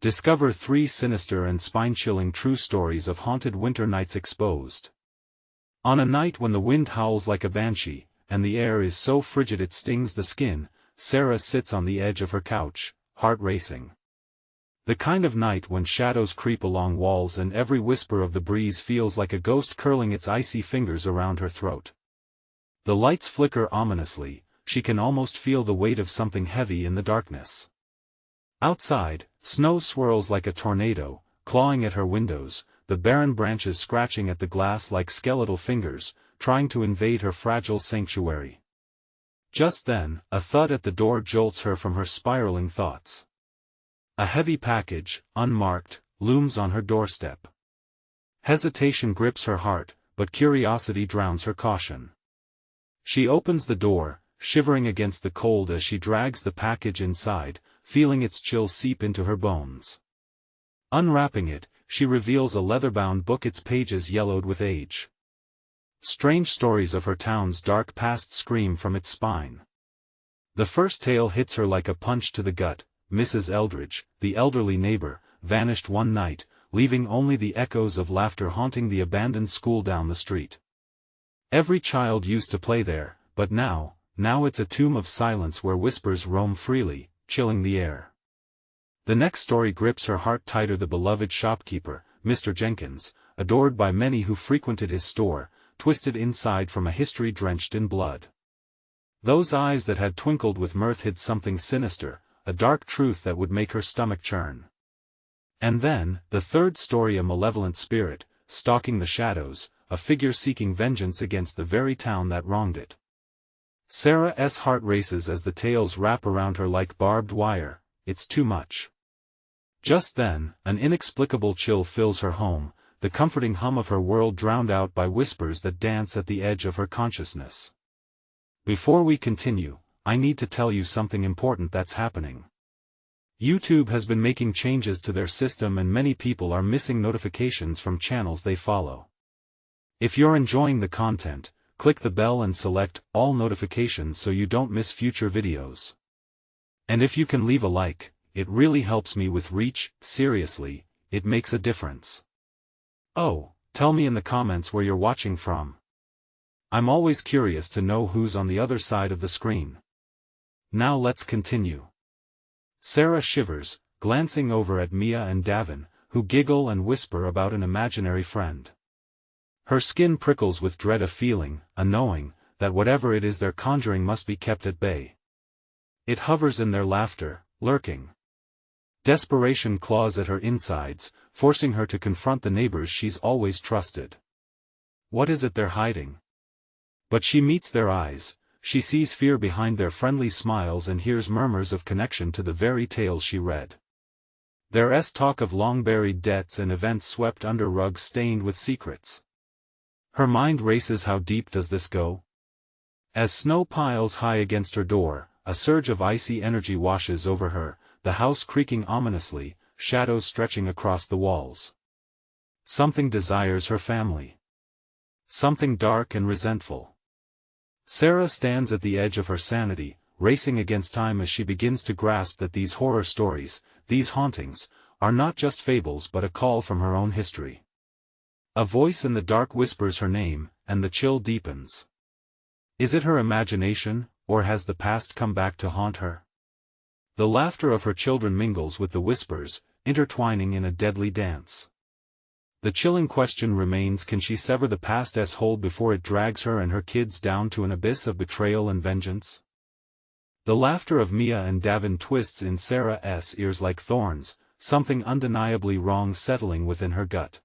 Discover 3 sinister and spine-chilling true stories of haunted winter nights exposed. On a night when the wind howls like a banshee, and the air is so frigid it stings the skin, Sarah sits on the edge of her couch, heart racing. The kind of night when shadows creep along walls and every whisper of the breeze feels like a ghost curling its icy fingers around her throat. The lights flicker ominously, she can almost feel the weight of something heavy in the darkness. Outside, snow swirls like a tornado, clawing at her windows, the barren branches scratching at the glass like skeletal fingers, trying to invade her fragile sanctuary. Just then, a thud at the door jolts her from her spiraling thoughts. A heavy package, unmarked, looms on her doorstep. Hesitation grips her heart, but curiosity drowns her caution. She opens the door, shivering against the cold as she drags the package inside, feeling its chill seep into her bones. Unwrapping it, she reveals a leather-bound book, its pages yellowed with age. Strange stories of her town's dark past scream from its spine. The first tale hits her like a punch to the gut. Mrs. Eldridge, the elderly neighbor, vanished one night, leaving only the echoes of laughter haunting the abandoned school down the street. Every child used to play there, but now it's a tomb of silence where whispers roam freely, chilling the air. The next story grips her heart tighter. The beloved shopkeeper, Mr. Jenkins, adored by many who frequented his store, twisted inside from a history drenched in blood. Those eyes that had twinkled with mirth hid something sinister, a dark truth that would make her stomach churn. And then, the third story, a malevolent spirit, stalking the shadows, a figure seeking vengeance against the very town that wronged it. Sarah's heart races as the tales wrap around her like barbed wire. It's too much. Just then, an inexplicable chill fills her home, the comforting hum of her world drowned out by whispers that dance at the edge of her consciousness. Before we continue, I need to tell you something important that's happening. YouTube has been making changes to their system and many people are missing notifications from channels they follow. If you're enjoying the content, click the bell and select all notifications so you don't miss future videos. And if you can leave a like, it really helps me with reach. Seriously, it makes a difference. Oh, tell me in the comments where you're watching from. I'm always curious to know who's on the other side of the screen. Now let's continue. Sarah shivers, glancing over at Mia and Davin, who giggle and whisper about an imaginary friend. Her skin prickles with dread, a feeling, a knowing, that whatever it is they're conjuring must be kept at bay. It hovers in their laughter, lurking. Desperation claws at her insides, forcing her to confront the neighbors she's always trusted. What is it they're hiding? But she meets their eyes, she sees fear behind their friendly smiles and hears murmurs of connection to the very tales she read. There's talk of long-buried debts and events swept under rugs stained with secrets. Her mind races. How deep does this go? As snow piles high against her door, a surge of icy energy washes over her, the house creaking ominously, shadows stretching across the walls. Something desires her family. Something dark and resentful. Sarah stands at the edge of her sanity, racing against time as she begins to grasp that these horror stories, these hauntings, are not just fables but a call from her own history. A voice in the dark whispers her name, and the chill deepens. Is it her imagination, or has the past come back to haunt her? The laughter of her children mingles with the whispers, intertwining in a deadly dance. The chilling question remains: can she sever the past's hold before it drags her and her kids down to an abyss of betrayal and vengeance? The laughter of Mia and Davin twists in Sarah's ears like thorns, something undeniably wrong settling within her gut.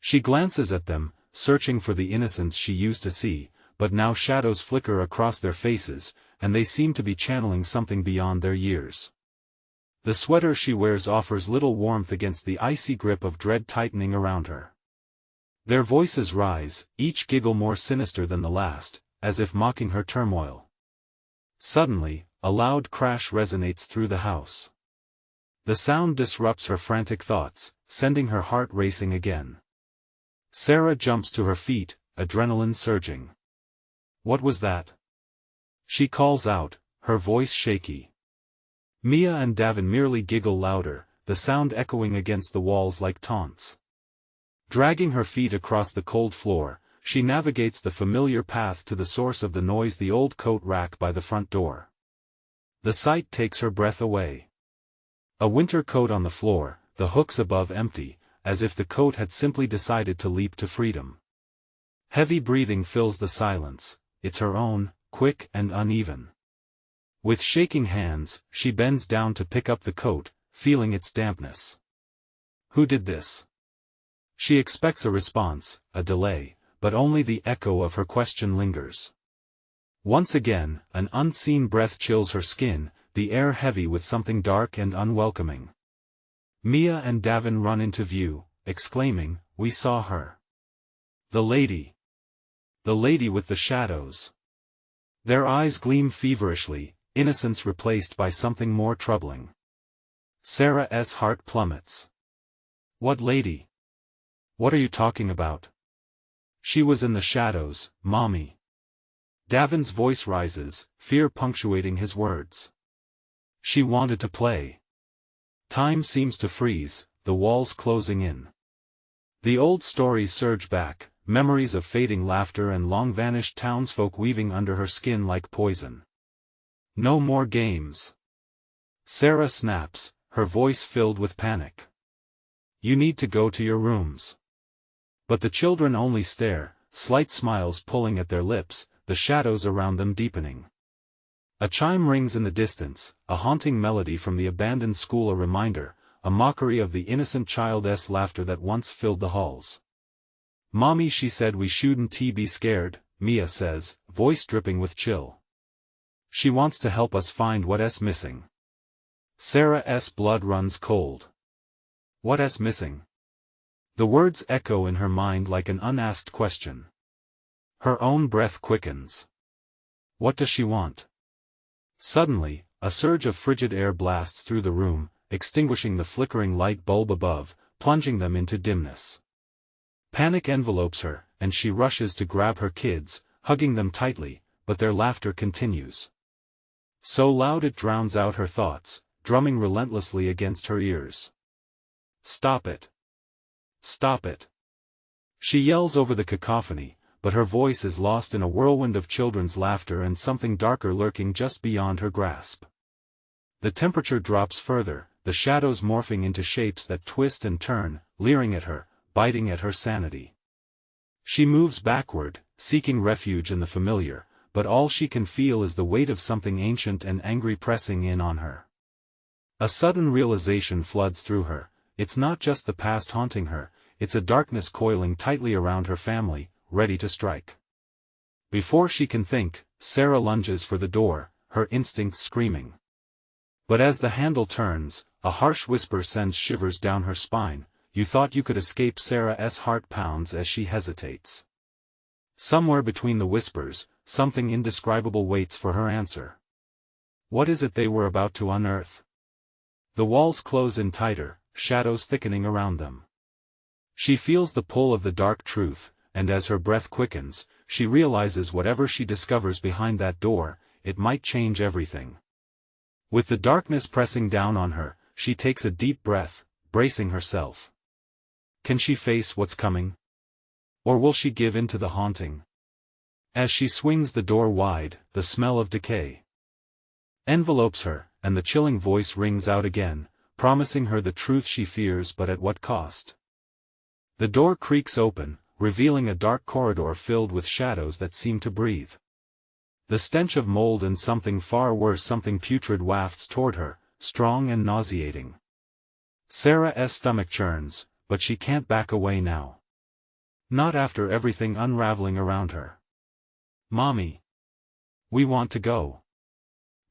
She glances at them, searching for the innocence she used to see, but now shadows flicker across their faces, and they seem to be channeling something beyond their years. The sweater she wears offers little warmth against the icy grip of dread tightening around her. Their voices rise, each giggle more sinister than the last, as if mocking her turmoil. Suddenly, a loud crash resonates through the house. The sound disrupts her frantic thoughts, sending her heart racing again. Sarah jumps to her feet, adrenaline surging. What was that? She calls out, her voice shaky. Mia and Davin merely giggle louder, the sound echoing against the walls like taunts. Dragging her feet across the cold floor, she navigates the familiar path to the source of the noise, the old coat rack by the front door. The sight takes her breath away. A winter coat on the floor, the hooks above empty, as if the coat had simply decided to leap to freedom. Heavy breathing fills the silence, it's her own, quick and uneven. With shaking hands, she bends down to pick up the coat, feeling its dampness. Who did this? She expects a response, a delay, but only the echo of her question lingers. Once again, an unseen breath chills her skin, the air heavy with something dark and unwelcoming. Mia and Davin run into view, exclaiming, "We saw her. The lady. The lady with the shadows." Their eyes gleam feverishly, innocence replaced by something more troubling. Sarah's heart plummets. "What lady? What are you talking about?" "She was in the shadows, Mommy." Davin's voice rises, fear punctuating his words. "She wanted to play." Time seems to freeze, the walls closing in. The old stories surge back, memories of fading laughter and long-vanished townsfolk weaving under her skin like poison. "No more games." Sarah snaps, her voice filled with panic. "You need to go to your rooms." But the children only stare, slight smiles pulling at their lips, the shadows around them deepening. A chime rings in the distance, a haunting melody from the abandoned school, a reminder, a mockery of the innocent child's laughter that once filled the halls. "Mommy, she said we shouldn't be scared," Mia says, voice dripping with chill. "She wants to help us find what's missing." Sarah's blood runs cold. What's missing? The words echo in her mind like an unasked question. Her own breath quickens. What does she want? Suddenly, a surge of frigid air blasts through the room, extinguishing the flickering light bulb above, plunging them into dimness. Panic envelopes her, and she rushes to grab her kids, hugging them tightly, but their laughter continues. So loud it drowns out her thoughts, drumming relentlessly against her ears. "Stop it! Stop it!" She yells over the cacophony, but her voice is lost in a whirlwind of children's laughter and something darker lurking just beyond her grasp. The temperature drops further, the shadows morphing into shapes that twist and turn, leering at her, biting at her sanity. She moves backward, seeking refuge in the familiar, but all she can feel is the weight of something ancient and angry pressing in on her. A sudden realization floods through her, it's not just the past haunting her, it's a darkness coiling tightly around her family, ready to strike. Before she can think, Sarah lunges for the door, her instincts screaming. But as the handle turns, a harsh whisper sends shivers down her spine. "You thought you could escape." Sarah's heart pounds as she hesitates. Somewhere between the whispers, something indescribable waits for her answer. What is it they were about to unearth? The walls close in tighter, shadows thickening around them. She feels the pull of the dark truth, and as her breath quickens, she realizes whatever she discovers behind that door, it might change everything. With the darkness pressing down on her, she takes a deep breath, bracing herself. Can she face what's coming? Or will she give in to the haunting? As she swings the door wide, the smell of decay envelopes her, and the chilling voice rings out again, promising her the truth she fears, but at what cost? The door creaks open, revealing a dark corridor filled with shadows that seem to breathe. The stench of mold and something far worse, something putrid, wafts toward her, strong and nauseating. Sarah's stomach churns, but she can't back away now. Not after everything unraveling around her. "Mommy. We want to go."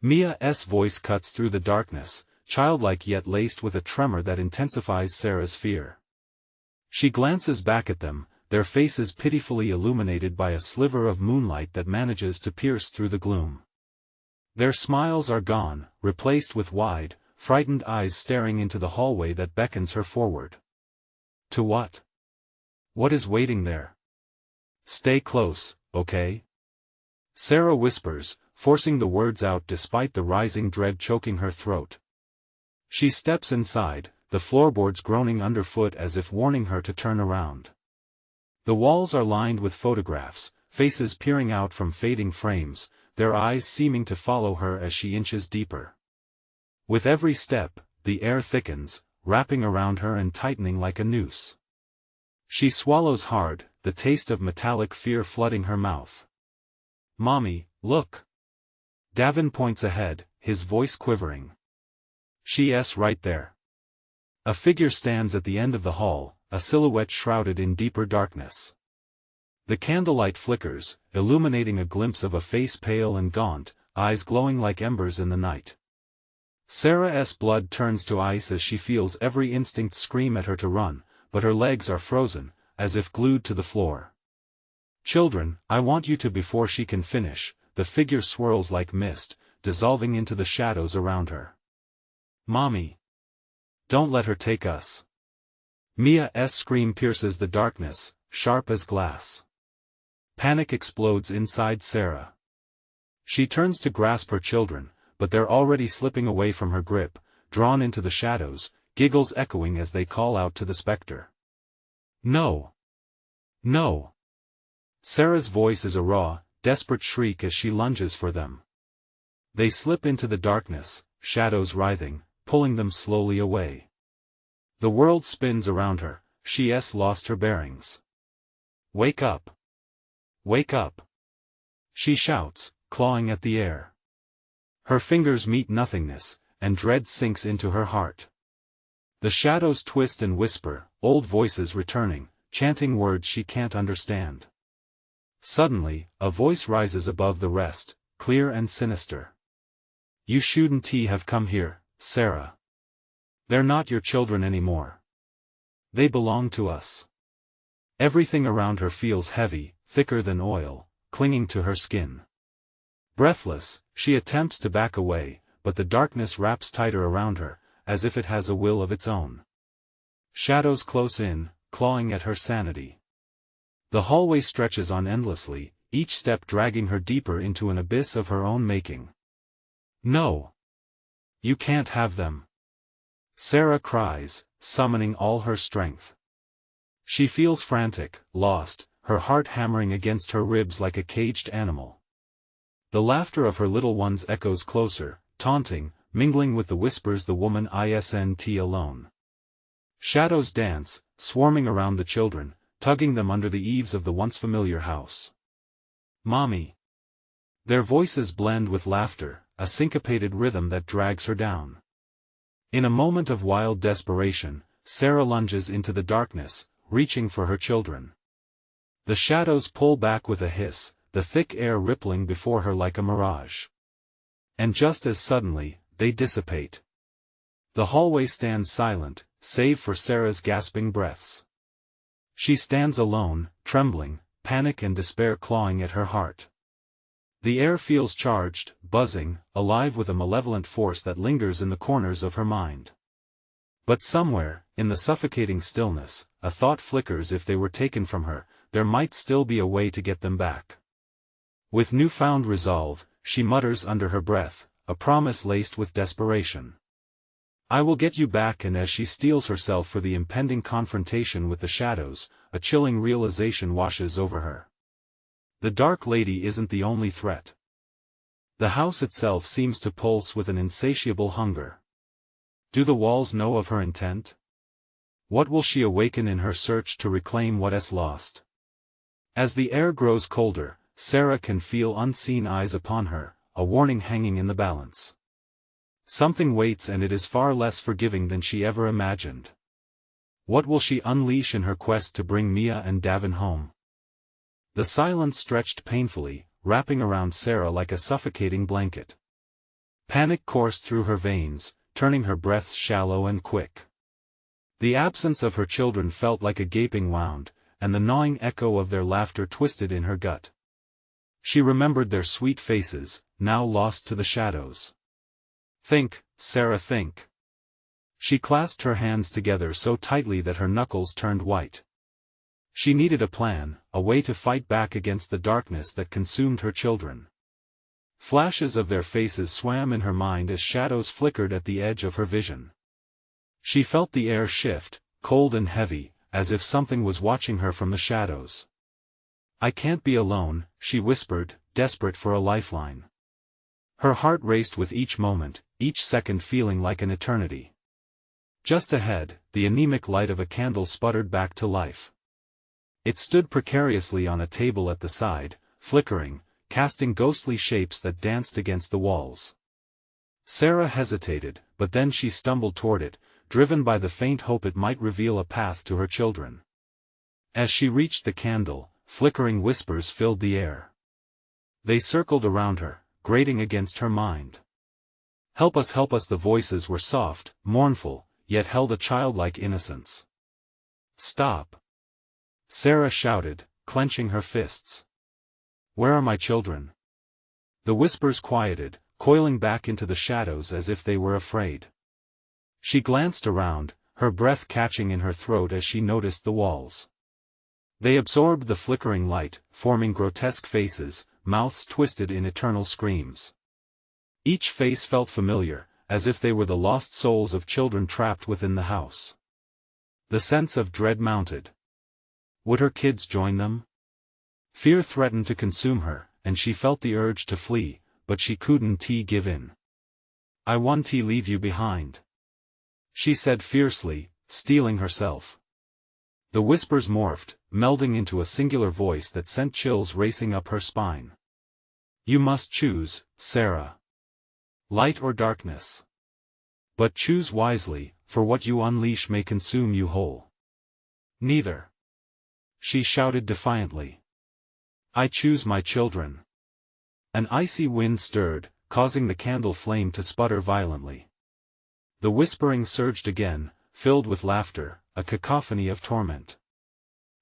Mia's voice cuts through the darkness, childlike yet laced with a tremor that intensifies Sarah's fear. She glances back at them, their faces pitifully illuminated by a sliver of moonlight that manages to pierce through the gloom. Their smiles are gone, replaced with wide, frightened eyes staring into the hallway that beckons her forward. To what? What is waiting there? "Stay close, okay?" Sarah whispers, forcing the words out despite the rising dread choking her throat. She steps inside, the floorboards groaning underfoot as if warning her to turn around. The walls are lined with photographs, faces peering out from fading frames, their eyes seeming to follow her as she inches deeper. With every step, the air thickens, wrapping around her and tightening like a noose. She swallows hard, the taste of metallic fear flooding her mouth. "Mommy, look!" Davin points ahead, his voice quivering. She's right there. A figure stands at the end of the hall, a silhouette shrouded in deeper darkness. The candlelight flickers, illuminating a glimpse of a face pale and gaunt, eyes glowing like embers in the night. Sarah's blood turns to ice as she feels every instinct scream at her to run, but her legs are frozen, as if glued to the floor. "Children, I want you to." Before she can finish, the figure swirls like mist, dissolving into the shadows around her. "Mommy! Don't let her take us!" Mia's scream pierces the darkness, sharp as glass. Panic explodes inside Sarah. She turns to grasp her children, but they're already slipping away from her grip, drawn into the shadows, giggles echoing as they call out to the specter. "No! No!" Sarah's voice is a raw, desperate shriek as she lunges for them. They slip into the darkness, shadows writhing, pulling them slowly away. The world spins around her, she's lost her bearings. "Wake up! Wake up!" she shouts, clawing at the air. Her fingers meet nothingness, and dread sinks into her heart. The shadows twist and whisper, old voices returning, chanting words she can't understand. Suddenly, a voice rises above the rest, clear and sinister. "You shouldn't have come here, Sarah. They're not your children anymore. They belong to us." Everything around her feels heavy, thicker than oil, clinging to her skin. Breathless, she attempts to back away, but the darkness wraps tighter around her, as if it has a will of its own. Shadows close in, clawing at her sanity. The hallway stretches on endlessly, each step dragging her deeper into an abyss of her own making. "No! You can't have them!" Sarah cries, summoning all her strength. She feels frantic, lost, her heart hammering against her ribs like a caged animal. The laughter of her little ones echoes closer, taunting, mingling with the whispers the woman isn't alone. Shadows dance, swarming around the children, tugging them under the eaves of the once familiar house. "Mommy!" Their voices blend with laughter, a syncopated rhythm that drags her down. In a moment of wild desperation, Sarah lunges into the darkness, reaching for her children. The shadows pull back with a hiss, the thick air rippling before her like a mirage. And just as suddenly, they dissipate. The hallway stands silent, save for Sarah's gasping breaths. She stands alone, trembling, panic and despair clawing at her heart. The air feels charged, buzzing, alive with a malevolent force that lingers in the corners of her mind. But somewhere, in the suffocating stillness, a thought flickers: if they were taken from her, there might still be a way to get them back. With newfound resolve, she mutters under her breath, a promise laced with desperation. "I will get you back." And as she steels herself for the impending confrontation with the shadows, a chilling realization washes over her. The Dark Lady isn't the only threat. The house itself seems to pulse with an insatiable hunger. Do the walls know of her intent? What will she awaken in her search to reclaim what is lost? As the air grows colder, Sarah can feel unseen eyes upon her, a warning hanging in the balance. Something waits, and it is far less forgiving than she ever imagined. What will she unleash in her quest to bring Mia and Davin home? The silence stretched painfully, wrapping around Sarah like a suffocating blanket. Panic coursed through her veins, turning her breaths shallow and quick. The absence of her children felt like a gaping wound, and the gnawing echo of their laughter twisted in her gut. She remembered their sweet faces, now lost to the shadows. "Think, Sarah, think." She clasped her hands together so tightly that her knuckles turned white. She needed a plan, a way to fight back against the darkness that consumed her children. Flashes of their faces swam in her mind as shadows flickered at the edge of her vision. She felt the air shift, cold and heavy, as if something was watching her from the shadows. "I can't be alone," she whispered, desperate for a lifeline. Her heart raced with each moment, each second feeling like an eternity. Just ahead, the anemic light of a candle sputtered back to life. It stood precariously on a table at the side, flickering, casting ghostly shapes that danced against the walls. Sarah hesitated, but then she stumbled toward it, driven by the faint hope it might reveal a path to her children. As she reached the candle, flickering whispers filled the air. They circled around her, grating against her mind. Help us, the voices were soft, mournful, yet held a childlike innocence. Stop! Sarah shouted, clenching her fists. Where are my children? The whispers quieted, coiling back into the shadows as if they were afraid. She glanced around, her breath catching in her throat as she noticed the walls. They absorbed the flickering light, forming grotesque faces, mouths twisted in eternal screams. Each face felt familiar, as if they were the lost souls of children trapped within the house. The sense of dread mounted. Would her kids join them? Fear threatened to consume her, and she felt the urge to flee, but she couldn't give in. "I won't leave you behind," she said fiercely, steeling herself. The whispers morphed, melding into a singular voice that sent chills racing up her spine. "You must choose, Sarah. Light or darkness. But choose wisely, for what you unleash may consume you whole." "Neither," she shouted defiantly. "I choose my children." An icy wind stirred, causing the candle flame to sputter violently. The whispering surged again, filled with laughter, a cacophony of torment.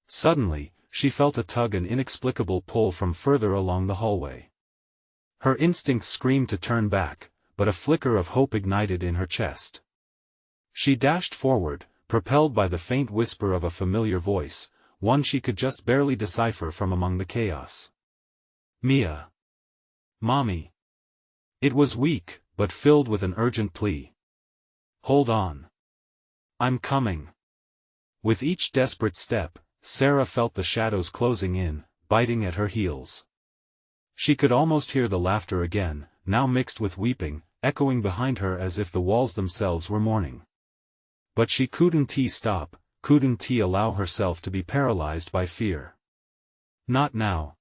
Suddenly, she felt a tug, an inexplicable pull from further along the hallway. Her instincts screamed to turn back, but a flicker of hope ignited in her chest. She dashed forward, propelled by the faint whisper of a familiar voice, one she could just barely decipher from among the chaos. "Mia. Mommy." It was weak, but filled with an urgent plea. "Hold on. I'm coming." With each desperate step, Sarah felt the shadows closing in, biting at her heels. She could almost hear the laughter again, now mixed with weeping, echoing behind her as if the walls themselves were mourning. But she couldn't stop, couldn't allow herself to be paralyzed by fear. Not now.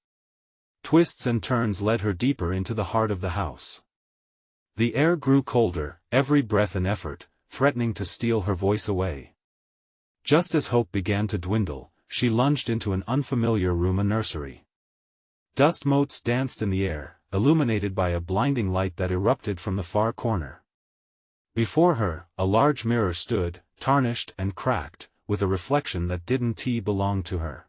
Twists and turns led her deeper into the heart of the house. The air grew colder, every breath an effort, threatening to steal her voice away. Just as hope began to dwindle, she lunged into an unfamiliar room, a nursery. Dust motes danced in the air, illuminated by a blinding light that erupted from the far corner. Before her, a large mirror stood, tarnished and cracked, with a reflection that didn't belong to her.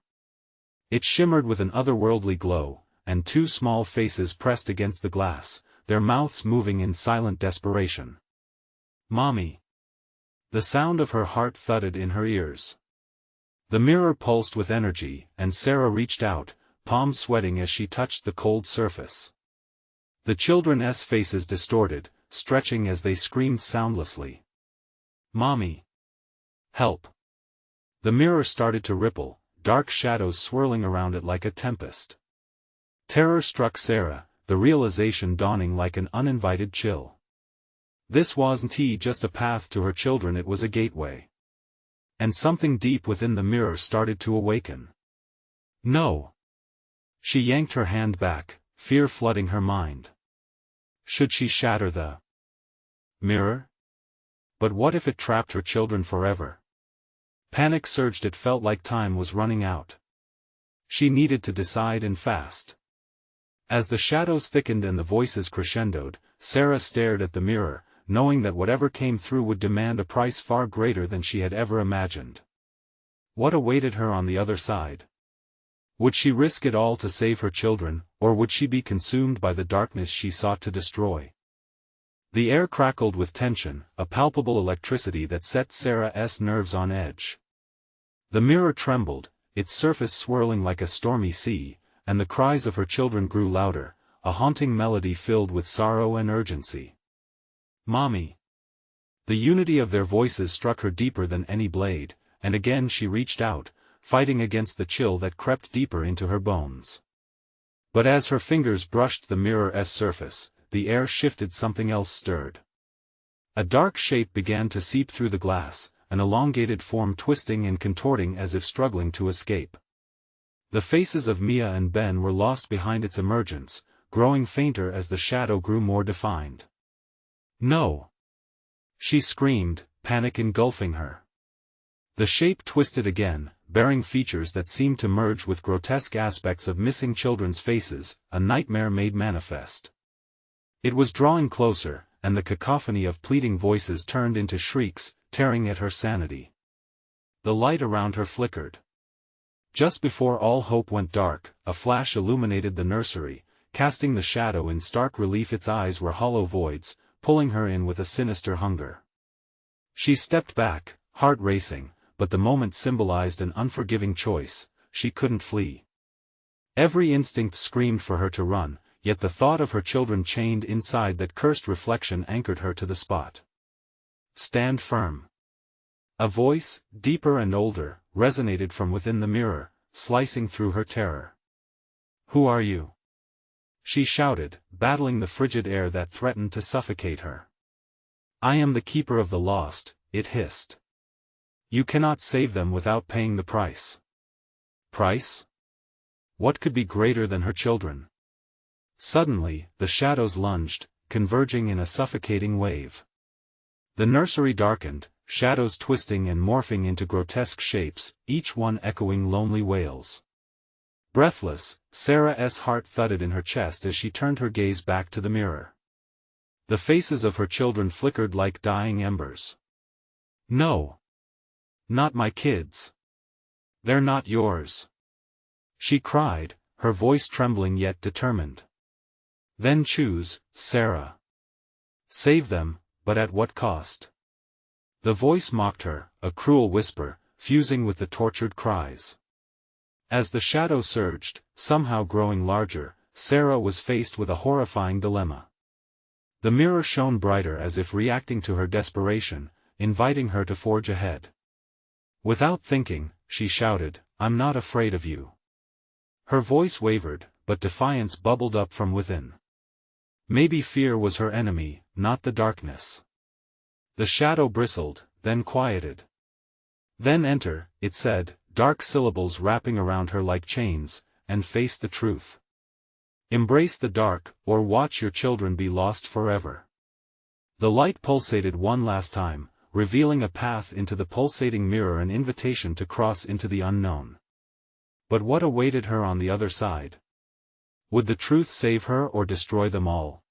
It shimmered with an otherworldly glow, and two small faces pressed against the glass, their mouths moving in silent desperation. "Mommy." The sound of her heart thudded in her ears. The mirror pulsed with energy, and Sarah reached out, palms sweating as she touched the cold surface. The children's faces distorted, stretching as they screamed soundlessly. "Mommy. Help." The mirror started to ripple, dark shadows swirling around it like a tempest. Terror struck Sarah, the realization dawning like an uninvited chill. This wasn't just a path to her children, it was a gateway. And something deep within the mirror started to awaken. "No." She yanked her hand back, fear flooding her mind. Should she shatter the mirror? But what if it trapped her children forever? Panic surged, it felt like time was running out. She needed to decide, and fast. As the shadows thickened and the voices crescendoed, Sarah stared at the mirror, knowing that whatever came through would demand a price far greater than she had ever imagined. What awaited her on the other side? Would she risk it all to save her children, or would she be consumed by the darkness she sought to destroy? The air crackled with tension, a palpable electricity that set Sarah's nerves on edge. The mirror trembled, its surface swirling like a stormy sea, and the cries of her children grew louder, a haunting melody filled with sorrow and urgency. "Mommy." The unity of their voices struck her deeper than any blade, and again she reached out, fighting against the chill that crept deeper into her bones. But as her fingers brushed the mirror's surface, the air shifted, something else stirred. A dark shape began to seep through the glass, an elongated form twisting and contorting as if struggling to escape. The faces of Mia and Ben were lost behind its emergence, growing fainter as the shadow grew more defined. "No!" she screamed, panic engulfing her. The shape twisted again, bearing features that seemed to merge with grotesque aspects of missing children's faces, a nightmare made manifest. It was drawing closer, and the cacophony of pleading voices turned into shrieks, tearing at her sanity. The light around her flickered. Just before all hope went dark, a flash illuminated the nursery, casting the shadow in stark relief. Its eyes were hollow voids, pulling her in with a sinister hunger. She stepped back, heart racing, but the moment symbolized an unforgiving choice: she couldn't flee. Every instinct screamed for her to run, yet the thought of her children chained inside that cursed reflection anchored her to the spot. "Stand firm." A voice, deeper and older, resonated from within the mirror, slicing through her terror. "Who are you?" she shouted, battling the frigid air that threatened to suffocate her. "I am the keeper of the lost," it hissed. "You cannot save them without paying the price." Price? What could be greater than her children? Suddenly, the shadows lunged, converging in a suffocating wave. The nursery darkened, shadows twisting and morphing into grotesque shapes, each one echoing lonely wails. Breathless, Sarah's heart thudded in her chest as she turned her gaze back to the mirror. The faces of her children flickered like dying embers. "No. Not my kids. They're not yours," she cried, her voice trembling yet determined. "Then choose, Sarah. Save them, but at what cost?" The voice mocked her, a cruel whisper, fusing with the tortured cries. As the shadow surged, somehow growing larger, Sarah was faced with a horrifying dilemma. The mirror shone brighter as if reacting to her desperation, inviting her to forge ahead. Without thinking, she shouted, "I'm not afraid of you." Her voice wavered, but defiance bubbled up from within. Maybe fear was her enemy, not the darkness. The shadow bristled, then quieted. "Then enter," it said, dark syllables wrapping around her like chains, "and face the truth. Embrace the dark, or watch your children be lost forever." The light pulsated one last time, revealing a path into the pulsating mirror, an invitation to cross into the unknown. But what awaited her on the other side? Would the truth save her or destroy them all?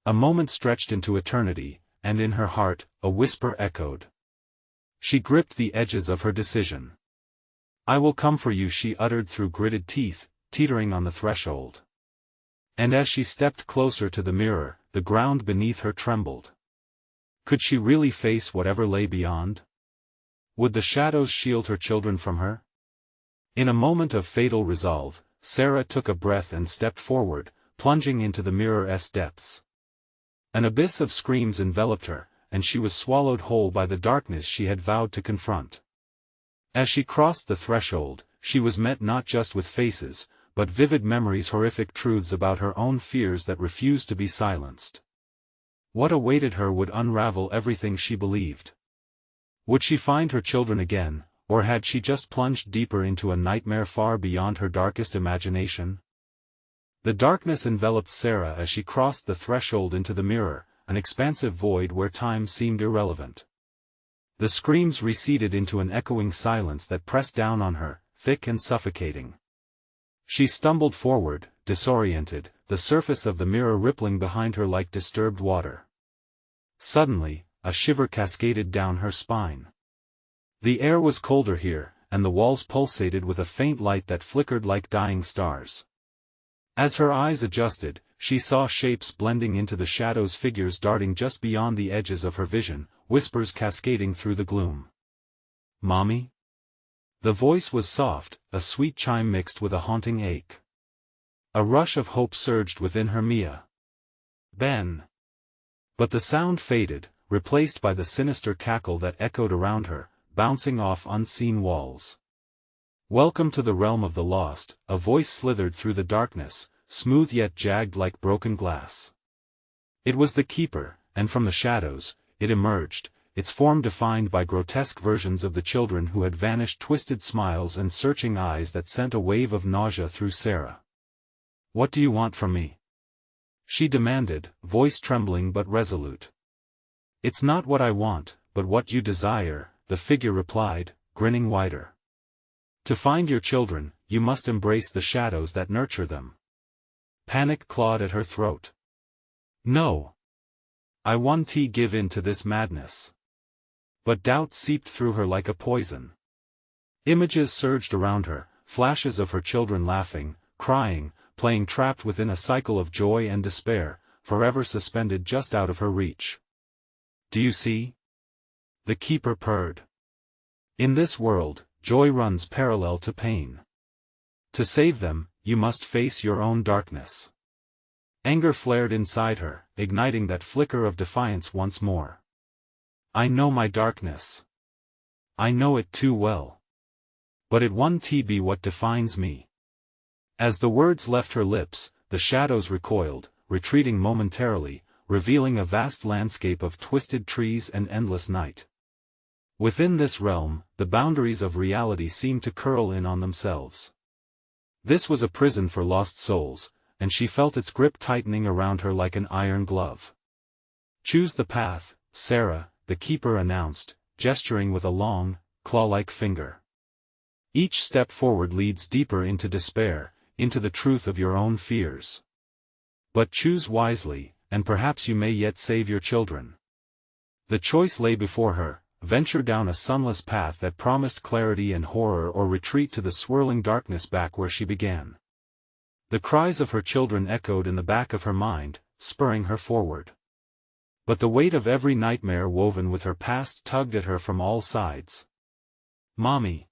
A moment stretched into eternity, and in her heart, a whisper echoed. She gripped the edges of her decision. "I will come for you," she uttered through gritted teeth, teetering on the threshold. And as she stepped closer to the mirror, the ground beneath her trembled. Could she really face whatever lay beyond? Would the shadows shield her children from her? In a moment of fatal resolve, Sarah took a breath and stepped forward, plunging into the mirror's depths. An abyss of screams enveloped her, and she was swallowed whole by the darkness she had vowed to confront. As she crossed the threshold, she was met not just with faces, but vivid memories, horrific truths about her own fears that refused to be silenced. What awaited her would unravel everything she believed. Would she find her children again, or had she just plunged deeper into a nightmare far beyond her darkest imagination? The darkness enveloped Sarah as she crossed the threshold into the mirror, an expansive void where time seemed irrelevant. The screams receded into an echoing silence that pressed down on her, thick and suffocating. She stumbled forward, disoriented, the surface of the mirror rippling behind her like disturbed water. Suddenly, a shiver cascaded down her spine. The air was colder here, and the walls pulsated with a faint light that flickered like dying stars. As her eyes adjusted, she saw shapes blending into the shadows, figures darting just beyond the edges of her vision, whispers cascading through the gloom. "Mommy?" The voice was soft, a sweet chime mixed with a haunting ache. A rush of hope surged within her. "Mia. Ben." But the sound faded, replaced by the sinister cackle that echoed around her, bouncing off unseen walls. "Welcome to the realm of the lost," a voice slithered through the darkness, smooth yet jagged like broken glass. It was the keeper, and from the shadows, it emerged, its form defined by grotesque versions of the children who had vanished, twisted smiles and searching eyes that sent a wave of nausea through Sarah. "What do you want from me?" she demanded, voice trembling but resolute. "It's not what I want, but what you desire," the figure replied, grinning wider. "To find your children, you must embrace the shadows that nurture them." Panic clawed at her throat. "No. I won't give in to this madness." But doubt seeped through her like a poison. Images surged around her, flashes of her children laughing, crying, playing, trapped within a cycle of joy and despair, forever suspended just out of her reach. "Do you see?" the keeper purred. "In this world, joy runs parallel to pain. To save them, you must face your own darkness." Anger flared inside her, igniting that flicker of defiance once more. "I know my darkness. I know it too well. But it won't be what defines me." As the words left her lips, the shadows recoiled, retreating momentarily, revealing a vast landscape of twisted trees and endless night. Within this realm, the boundaries of reality seemed to curl in on themselves. This was a prison for lost souls, and she felt its grip tightening around her like an iron glove. "Choose the path, Sarah," the keeper announced, gesturing with a long, claw-like finger. "Each step forward leads deeper into despair, into the truth of your own fears. But choose wisely, and perhaps you may yet save your children." The choice lay before her: venture down a sunless path that promised clarity and horror, or retreat to the swirling darkness back where she began. The cries of her children echoed in the back of her mind, spurring her forward. But the weight of every nightmare woven with her past tugged at her from all sides. "Mommy!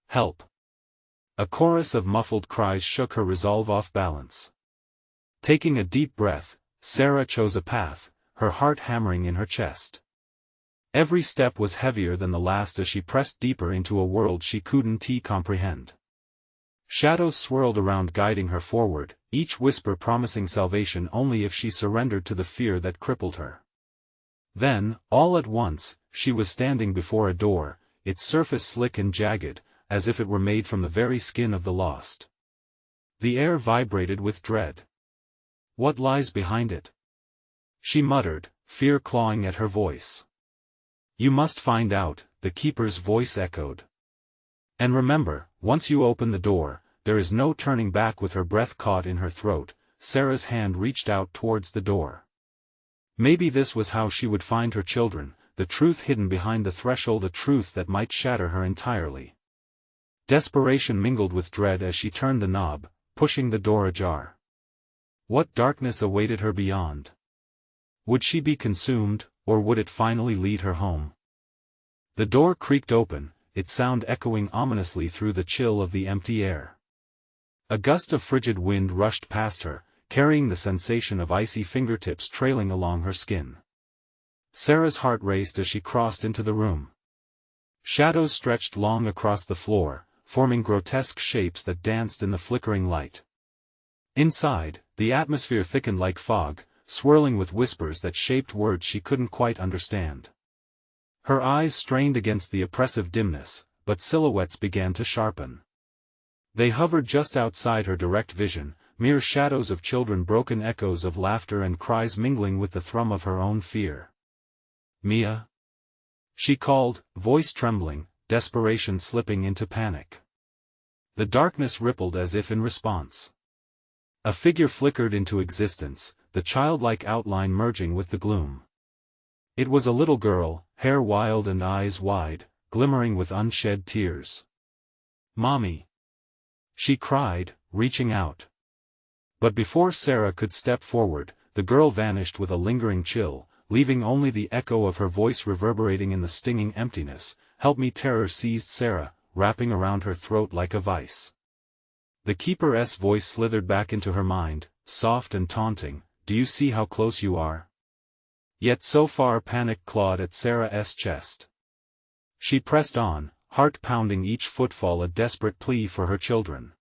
Help!" A chorus of muffled cries shook her resolve off balance. Taking a deep breath, Sarah chose a path, her heart hammering in her chest. Every step was heavier than the last as she pressed deeper into a world she couldn't comprehend. Shadows swirled around, guiding her forward, each whisper promising salvation only if she surrendered to the fear that crippled her. Then, all at once, she was standing before a door, its surface slick and jagged, as if it were made from the very skin of the lost. The air vibrated with dread. "What lies behind it?" she muttered, fear clawing at her voice. "You must find out," the keeper's voice echoed. "And remember, once you open the door, there is no turning back." With her breath caught in her throat, Sarah's hand reached out towards the door. Maybe this was how she would find her children, the truth hidden behind the threshold, a truth that might shatter her entirely. Desperation mingled with dread as she turned the knob, pushing the door ajar. What darkness awaited her beyond? Would she be consumed, or would it finally lead her home? The door creaked open, its sound echoing ominously through the chill of the empty air. A gust of frigid wind rushed past her, carrying the sensation of icy fingertips trailing along her skin. Sarah's heart raced as she crossed into the room. Shadows stretched long across the floor, forming grotesque shapes that danced in the flickering light. Inside, the atmosphere thickened like fog, swirling with whispers that shaped words she couldn't quite understand. Her eyes strained against the oppressive dimness, but silhouettes began to sharpen. They hovered just outside her direct vision, mere shadows of children, broken echoes of laughter and cries mingling with the thrum of her own fear. "Mia?" she called, voice trembling, desperation slipping into panic. The darkness rippled as if in response. A figure flickered into existence, the childlike outline merging with the gloom. It was a little girl, hair wild and eyes wide, glimmering with unshed tears. "Mommy!" she cried, reaching out. But before Sarah could step forward, the girl vanished with a lingering chill, leaving only the echo of her voice reverberating in the stinging emptiness. "Help me!" Terror seized Sarah, wrapping around her throat like a vice. The keeper's voice slithered back into her mind, soft and taunting. "Do you see how close you are? Yet so far panic clawed at Sarah's chest. She pressed on, heart pounding each footfall a desperate plea for her children.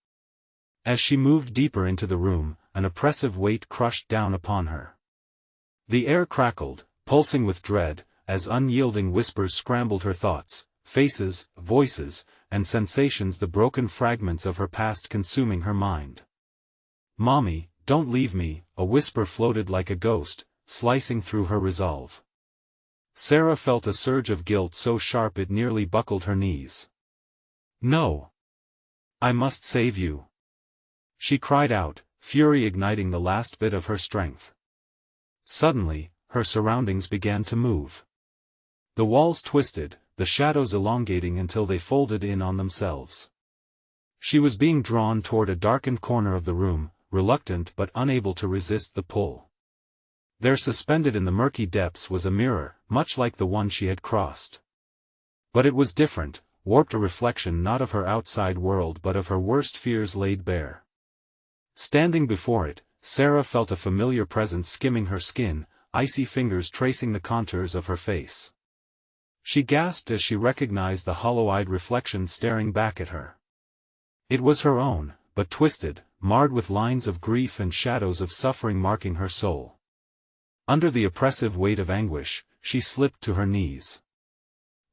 As she moved deeper into the room, an oppressive weight crushed down upon her. The air crackled, pulsing with dread, as unyielding whispers scrambled her thoughts, faces, voices, and sensations, the broken fragments of her past consuming her mind. "Mommy, don't leave me," a whisper floated like a ghost, slicing through her resolve. Sarah felt a surge of guilt so sharp it nearly buckled her knees. "No! I must save you!" She cried out, fury igniting the last bit of her strength. Suddenly, her surroundings began to move. The walls twisted, the shadows elongating until they folded in on themselves. She was being drawn toward a darkened corner of the room, reluctant but unable to resist the pull. There, suspended in the murky depths, was a mirror, much like the one she had crossed. But it was different, warped, a reflection not of her outside world but of her worst fears laid bare. Standing before it, Sarah felt a familiar presence skimming her skin, icy fingers tracing the contours of her face. She gasped as she recognized the hollow-eyed reflection staring back at her. It was her own, but twisted, marred with lines of grief and shadows of suffering marking her soul. Under the oppressive weight of anguish, she slipped to her knees.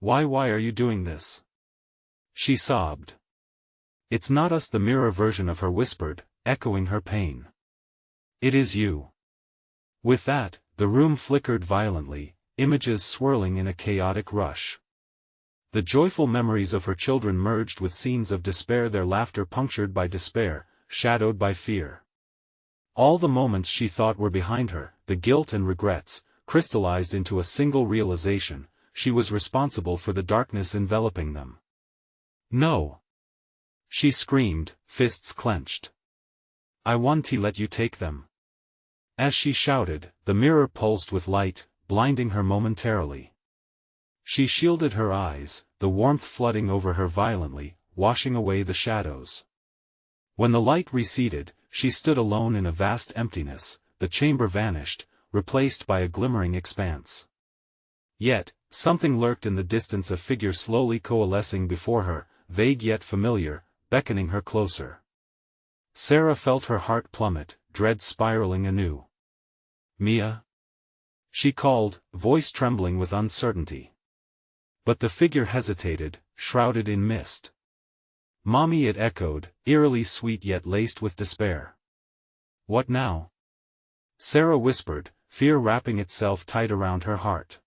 Why are you doing this?" she sobbed. "It's not us," the mirror version of her whispered, echoing her pain. "It is you." With that, the room flickered violently, images swirling in a chaotic rush. The joyful memories of her children merged with scenes of despair, their laughter punctured by despair, shadowed by fear. All the moments she thought were behind her, the guilt and regrets, crystallized into a single realization: she was responsible for the darkness enveloping them. "No!" she screamed, fists clenched. "I want to let you take them." As she shouted, the mirror pulsed with light, blinding her momentarily. She shielded her eyes, the warmth flooding over her violently, washing away the shadows. When the light receded, she stood alone in a vast emptiness. The chamber vanished, replaced by a glimmering expanse. Yet, something lurked in the distance, a figure slowly coalescing before her, vague yet familiar, beckoning her closer. Sarah felt her heart plummet, dread spiraling anew. "Mia?" she called, voice trembling with uncertainty. But the figure hesitated, shrouded in mist. "Mommy," it echoed, eerily sweet yet laced with despair. "What now?" Sarah whispered, fear wrapping itself tight around her heart.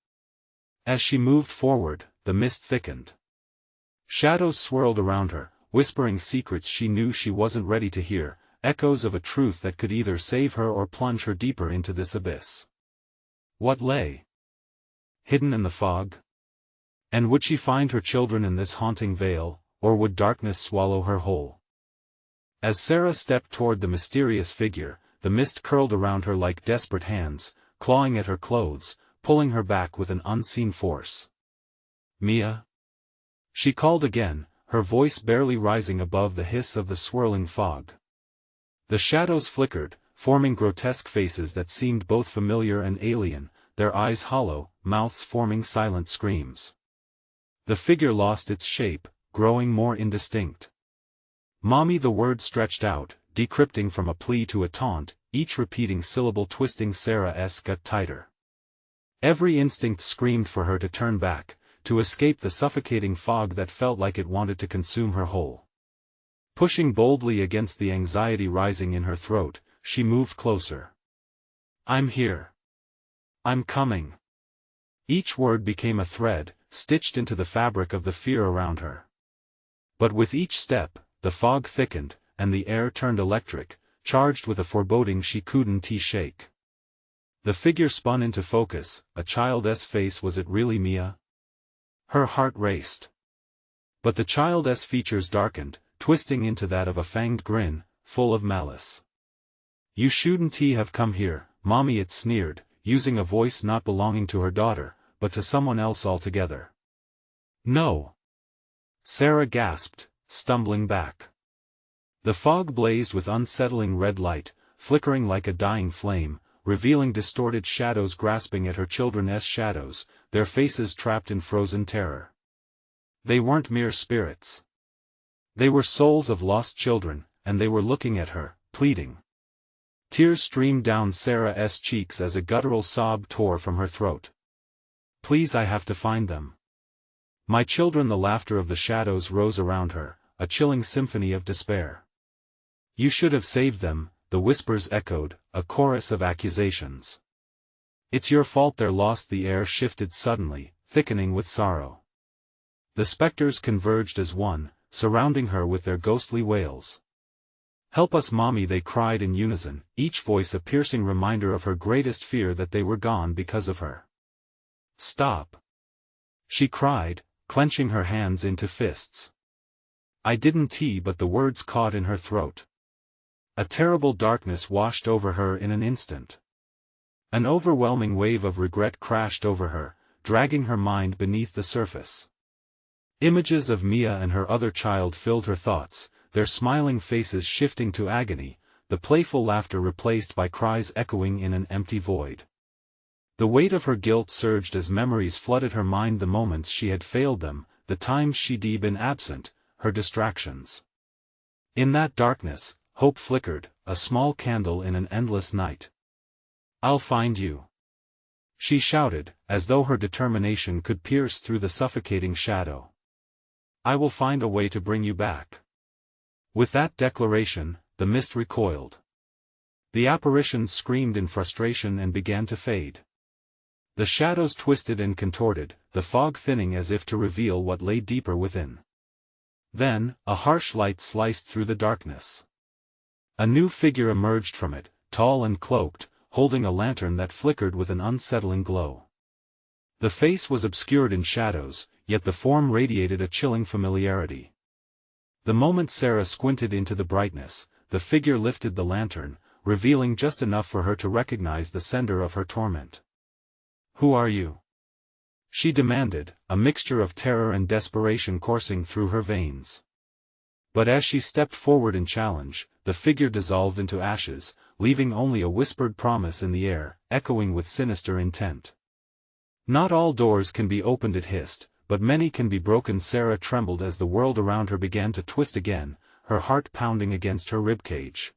As she moved forward, the mist thickened. Shadows swirled around her, whispering secrets she knew she wasn't ready to hear, echoes of a truth that could either save her or plunge her deeper into this abyss. What lay hidden in the fog? And would she find her children in this haunting veil, or would darkness swallow her whole? As Sarah stepped toward the mysterious figure, the mist curled around her like desperate hands, clawing at her clothes, pulling her back with an unseen force. "Mia?" she called again, her voice barely rising above the hiss of the swirling fog. The shadows flickered, forming grotesque faces that seemed both familiar and alien, their eyes hollow, mouths forming silent screams. The figure lost its shape, growing more indistinct. "Mommy," the word stretched out, decrypting from a plea to a taunt, each repeating syllable twisting Sarah's gut tighter. Every instinct screamed for her to turn back, to escape the suffocating fog that felt like it wanted to consume her whole. Pushing boldly against the anxiety rising in her throat, she moved closer. "I'm here. I'm coming." Each word became a thread, stitched into the fabric of the fear around her. But with each step, the fog thickened, and the air turned electric, charged with a foreboding she couldn't shake. The figure spun into focus, a child's face. Was it really Mia? Her heart raced. But the child's features darkened, twisting into that of a fanged grin, full of malice. "You shouldn't have come here, Mommy," it sneered, using a voice not belonging to her daughter, but to someone else altogether. "No." Sarah gasped, stumbling back. The fog blazed with unsettling red light, flickering like a dying flame, revealing distorted shadows grasping at her children's shadows, their faces trapped in frozen terror. They weren't mere spirits. They were souls of lost children, and they were looking at her, pleading. Tears streamed down Sarah's cheeks as a guttural sob tore from her throat. "Please, I have to find them. My children!" The laughter of the shadows rose around her, a chilling symphony of despair. "You should have saved them," the whispers echoed, a chorus of accusations. "It's your fault they're lost." The air shifted suddenly, thickening with sorrow. The specters converged as one, surrounding her with their ghostly wails. "Help us, Mommy," they cried in unison, each voice a piercing reminder of her greatest fear, that they were gone because of her. "Stop!" she cried, clenching her hands into fists. "I didn't," but the words caught in her throat. A terrible darkness washed over her in an instant. An overwhelming wave of regret crashed over her, dragging her mind beneath the surface. Images of Mia and her other child filled her thoughts, their smiling faces shifting to agony, the playful laughter replaced by cries echoing in an empty void. The weight of her guilt surged as memories flooded her mind, the moments she had failed them, the times she'd been absent, her distractions. In that darkness, hope flickered, a small candle in an endless night. "I'll find you," she shouted, as though her determination could pierce through the suffocating shadow. "I will find a way to bring you back." With that declaration, the mist recoiled. The apparitions screamed in frustration and began to fade. The shadows twisted and contorted, the fog thinning as if to reveal what lay deeper within. Then, a harsh light sliced through the darkness. A new figure emerged from it, tall and cloaked, holding a lantern that flickered with an unsettling glow. The face was obscured in shadows, yet the form radiated a chilling familiarity. The moment Sarah squinted into the brightness, the figure lifted the lantern, revealing just enough for her to recognize the sender of her torment. "Who are you?" she demanded, a mixture of terror and desperation coursing through her veins. But as she stepped forward in challenge, the figure dissolved into ashes, leaving only a whispered promise in the air, echoing with sinister intent. "Not all doors can be opened," it hissed, "but many can be broken." Sarah trembled as the world around her began to twist again, her heart pounding against her ribcage.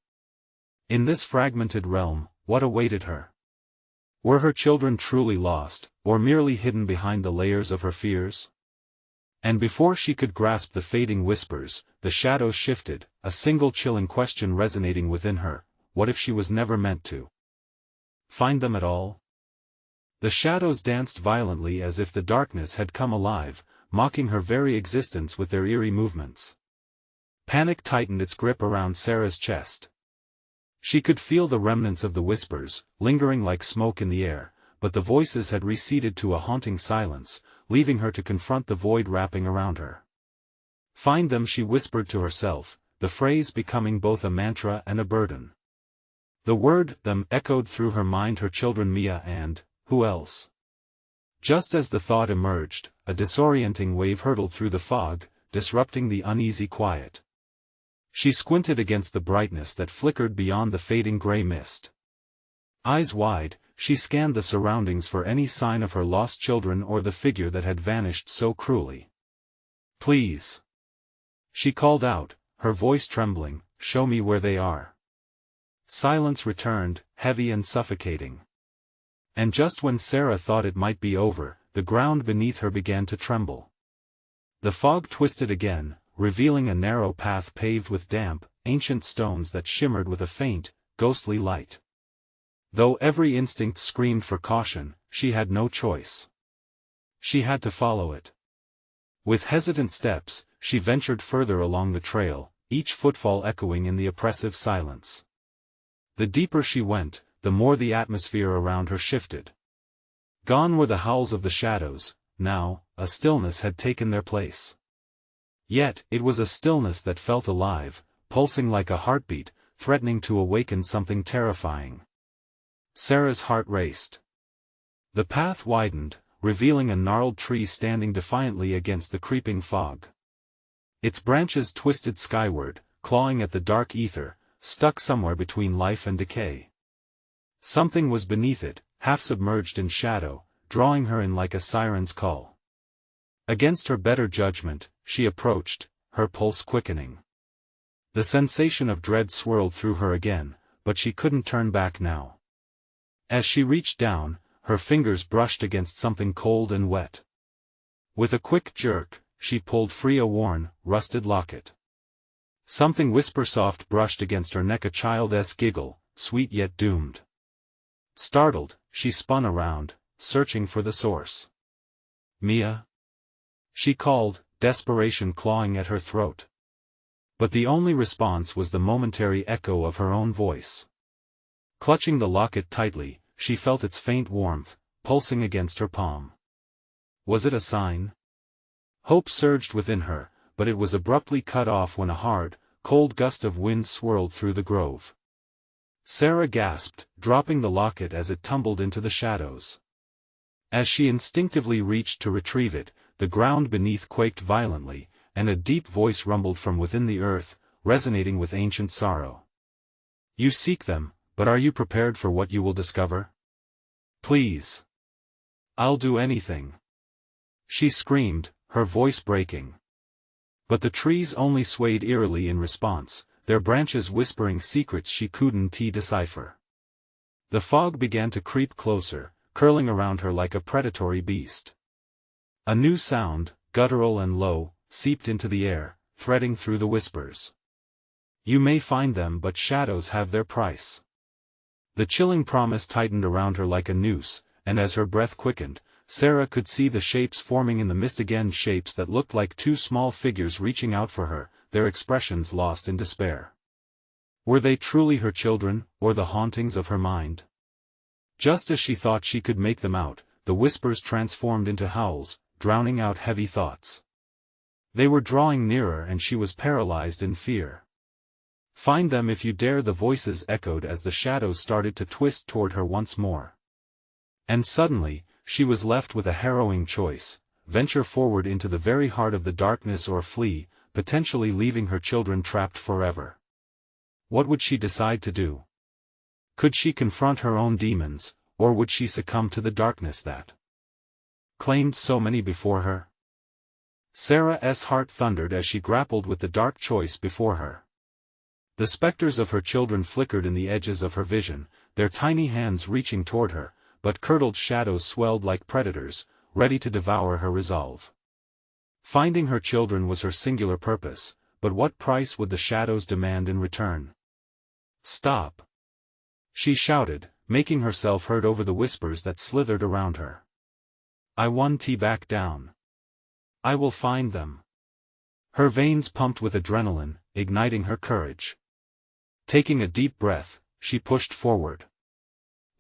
In this fragmented realm, what awaited her? Were her children truly lost, or merely hidden behind the layers of her fears? And before she could grasp the fading whispers, the shadows shifted, a single chilling question resonating within her: what if she was never meant to find them at all? The shadows danced violently as if the darkness had come alive, mocking her very existence with their eerie movements. Panic tightened its grip around Sarah's chest. She could feel the remnants of the whispers, lingering like smoke in the air, but the voices had receded to a haunting silence, leaving her to confront the void wrapping around her. "Find them," she whispered to herself, the phrase becoming both a mantra and a burden. The word "them" echoed through her mind, her children, Mia and who else? Just as the thought emerged, a disorienting wave hurtled through the fog, disrupting the uneasy quiet. She squinted against the brightness that flickered beyond the fading gray mist. Eyes wide, she scanned the surroundings for any sign of her lost children or the figure that had vanished so cruelly. "Please," she called out, her voice trembling, "show me where they are." Silence returned, heavy and suffocating. And just when Sarah thought it might be over, the ground beneath her began to tremble. The fog twisted again, revealing a narrow path paved with damp, ancient stones that shimmered with a faint, ghostly light. Though every instinct screamed for caution, she had no choice. She had to follow it. With hesitant steps, she ventured further along the trail, each footfall echoing in the oppressive silence. The deeper she went, the more the atmosphere around her shifted. Gone were the howls of the shadows, now, a stillness had taken their place. Yet, it was a stillness that felt alive, pulsing like a heartbeat, threatening to awaken something terrifying. Sarah's heart raced. The path widened, revealing a gnarled tree standing defiantly against the creeping fog. Its branches twisted skyward, clawing at the dark ether, stuck somewhere between life and decay. Something was beneath it, half submerged in shadow, drawing her in like a siren's call. Against her better judgment, she approached, her pulse quickening. The sensation of dread swirled through her again, but she couldn't turn back now. As she reached down, her fingers brushed against something cold and wet. With a quick jerk, she pulled free a worn, rusted locket. Something whisper-soft brushed against her neck, a child's giggle, sweet yet doomed. Startled, she spun around, searching for the source. "Mia?" she called, desperation clawing at her throat. But the only response was the momentary echo of her own voice. Clutching the locket tightly, she felt its faint warmth, pulsing against her palm. Was it a sign? Hope surged within her, but it was abruptly cut off when a hard, cold gust of wind swirled through the grove. Sarah gasped, dropping the locket as it tumbled into the shadows. As she instinctively reached to retrieve it, the ground beneath quaked violently, and a deep voice rumbled from within the earth, resonating with ancient sorrow. "You seek them, but are you prepared for what you will discover? Please. I'll do anything," she screamed, her voice breaking. But the trees only swayed eerily in response, their branches whispering secrets she couldn't decipher. The fog began to creep closer, curling around her like a predatory beast. A new sound, guttural and low, seeped into the air, threading through the whispers. "You may find them, but shadows have their price." The chilling promise tightened around her like a noose, and as her breath quickened, Sarah could see the shapes forming in the mist again, shapes that looked like two small figures reaching out for her, their expressions lost in despair. Were they truly her children, or the hauntings of her mind? Just as she thought she could make them out, the whispers transformed into howls, drowning out heavy thoughts. They were drawing nearer and she was paralyzed in fear. "Find them if you dare," the voices echoed as the shadows started to twist toward her once more. And suddenly, she was left with a harrowing choice: venture forward into the very heart of the darkness or flee, potentially leaving her children trapped forever. What would she decide to do? Could she confront her own demons, or would she succumb to the darkness that claimed so many before her? Sarah's heart thundered as she grappled with the dark choice before her. The specters of her children flickered in the edges of her vision, their tiny hands reaching toward her, but curdled shadows swelled like predators, ready to devour her resolve. Finding her children was her singular purpose, but what price would the shadows demand in return? "Stop!" she shouted, making herself heard over the whispers that slithered around her. "I won't back down. I will find them." Her veins pumped with adrenaline, igniting her courage. Taking a deep breath, she pushed forward.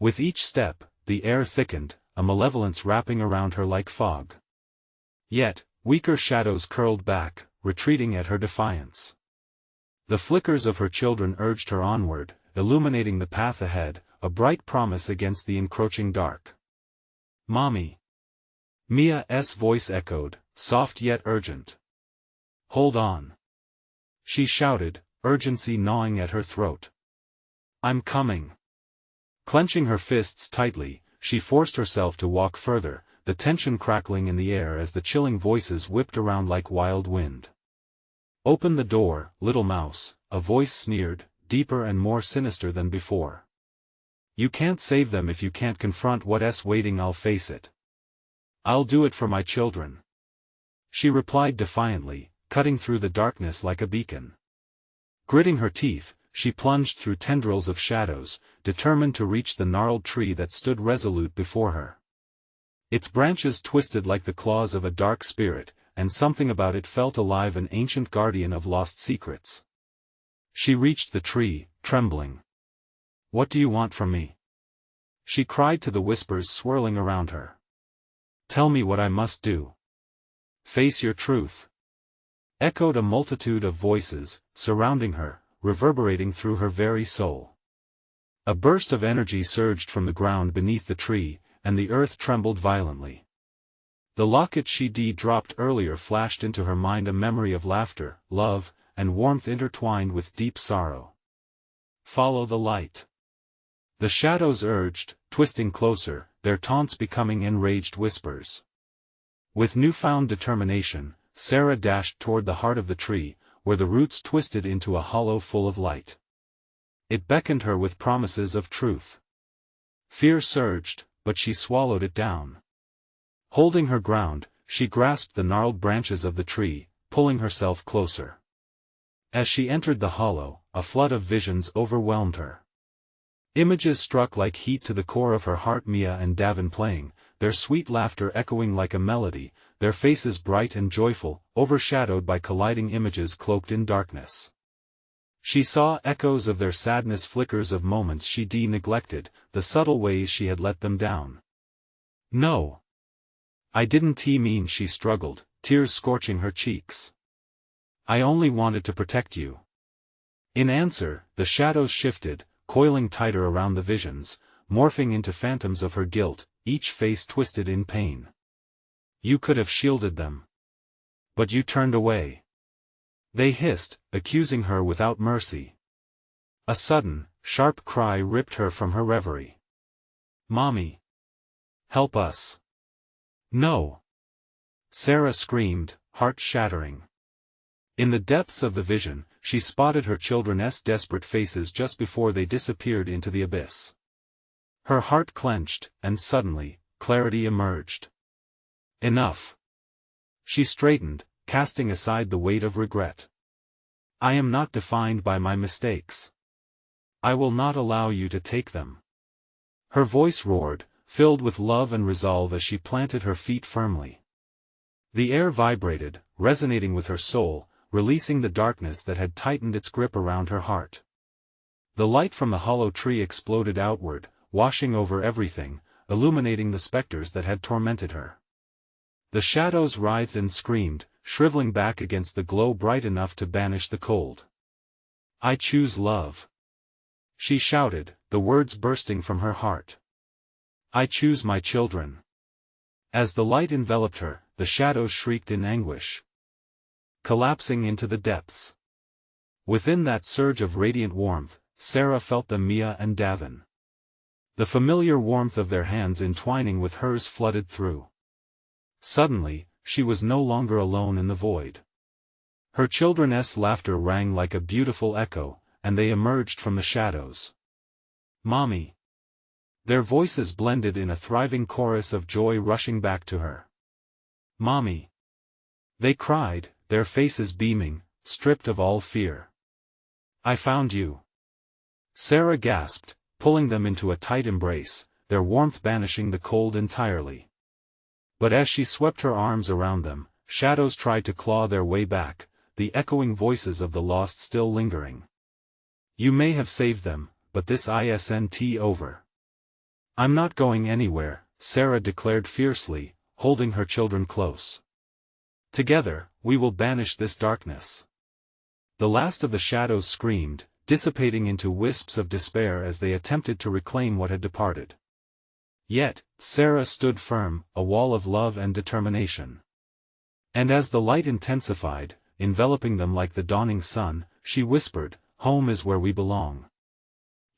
With each step, the air thickened, a malevolence wrapping around her like fog. Yet, weaker shadows curled back, retreating at her defiance. The flickers of her children urged her onward, illuminating the path ahead, a bright promise against the encroaching dark. "Mommy!" Mia's voice echoed, soft yet urgent. "Hold on!" she shouted, urgency gnawing at her throat. "I'm coming!" Clenching her fists tightly, she forced herself to walk further, the tension crackling in the air as the chilling voices whipped around like wild wind. "Open the door, little mouse," a voice sneered, deeper and more sinister than before. "You can't save them if you can't confront what's waiting. I'll face it. I'll do it for my children," she replied defiantly, cutting through the darkness like a beacon. Gritting her teeth, she plunged through tendrils of shadows, determined to reach the gnarled tree that stood resolute before her. Its branches twisted like the claws of a dark spirit, and something about it felt alive, an ancient guardian of lost secrets. She reached the tree, trembling. "What do you want from me?" she cried to the whispers swirling around her. "Tell me what I must do." "Face your truth," echoed a multitude of voices, surrounding her, reverberating through her very soul. A burst of energy surged from the ground beneath the tree, and the earth trembled violently. The locket she'd dropped earlier flashed into her mind, a memory of laughter, love, and warmth intertwined with deep sorrow. "Follow the light," The shadows urged, twisting closer, their taunts becoming enraged whispers. With newfound determination, Sarah dashed toward the heart of the tree, where the roots twisted into a hollow full of light. It beckoned her with promises of truth. Fear surged, but she swallowed it down. Holding her ground, she grasped the gnarled branches of the tree, pulling herself closer. As she entered the hollow, a flood of visions overwhelmed her. Images struck like heat to the core of her heart: Mia and Davin playing, their sweet laughter echoing like a melody, their faces bright and joyful, overshadowed by colliding images cloaked in darkness. She saw echoes of their sadness, flickers of moments she neglected, the subtle ways she had let them down. No. I didn't mean, she struggled, tears scorching her cheeks. I only wanted to protect you. In answer, the shadows shifted, coiling tighter around the visions, morphing into phantoms of her guilt, each face twisted in pain. You could have shielded them. But you turned away. They hissed, accusing her without mercy. A sudden, sharp cry ripped her from her reverie. Mommy! Help us! No! Sarah screamed, heart shattering. In the depths of the vision, she spotted her children's desperate faces just before they disappeared into the abyss. Her heart clenched, and suddenly, clarity emerged. Enough! She straightened, casting aside the weight of regret. I am not defined by my mistakes. I will not allow you to take them. Her voice roared, filled with love and resolve as she planted her feet firmly. The air vibrated, resonating with her soul, releasing the darkness that had tightened its grip around her heart. The light from the hollow tree exploded outward, washing over everything, illuminating the specters that had tormented her. The shadows writhed and screamed, shriveling back against the glow bright enough to banish the cold. I choose love. She shouted, the words bursting from her heart. I choose my children. As the light enveloped her, the shadows shrieked in anguish, collapsing into the depths. Within that surge of radiant warmth, Sarah felt the Mia and Davin. The familiar warmth of their hands entwining with hers flooded through. Suddenly, she was no longer alone in the void. Her children's laughter rang like a beautiful echo, and they emerged from the shadows. Mommy! Their voices blended in a thriving chorus of joy rushing back to her. Mommy! They cried, their faces beaming, stripped of all fear. I found you! Sarah gasped, pulling them into a tight embrace, their warmth banishing the cold entirely. But as she swept her arms around them, shadows tried to claw their way back, the echoing voices of the lost still lingering. You may have saved them, but this isn't over. I'm not going anywhere, Sarah declared fiercely, holding her children close. Together, we will banish this darkness. The last of the shadows screamed, dissipating into wisps of despair as they attempted to reclaim what had departed. Yet, Sarah stood firm, a wall of love and determination. And as the light intensified, enveloping them like the dawning sun, she whispered, home is where we belong.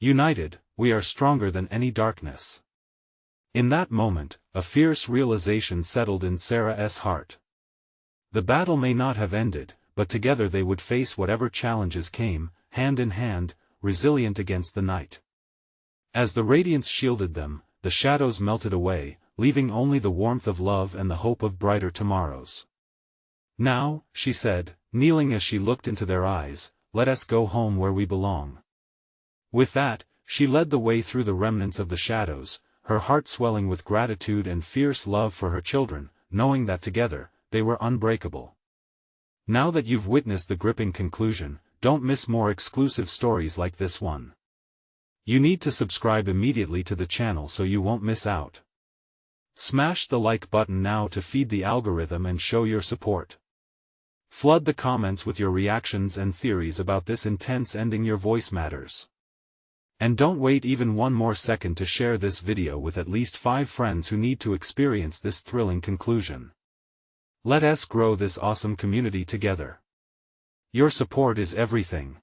United, we are stronger than any darkness. In that moment, a fierce realization settled in Sarah's heart. The battle may not have ended, but together they would face whatever challenges came, hand in hand, resilient against the night. As the radiance shielded them, the shadows melted away, leaving only the warmth of love and the hope of brighter tomorrows. Now, she said, kneeling as she looked into their eyes, let us go home where we belong. With that, she led the way through the remnants of the shadows, her heart swelling with gratitude and fierce love for her children, knowing that together, they were unbreakable. Now that you've witnessed the gripping conclusion, don't miss more exclusive stories like this one. You need to subscribe immediately to the channel so you won't miss out. Smash the like button now to feed the algorithm and show your support. Flood the comments with your reactions and theories about this intense ending. Your voice matters. And don't wait even one more second to share this video with at least 5 friends who need to experience this thrilling conclusion. Let us grow this awesome community together. Your support is everything.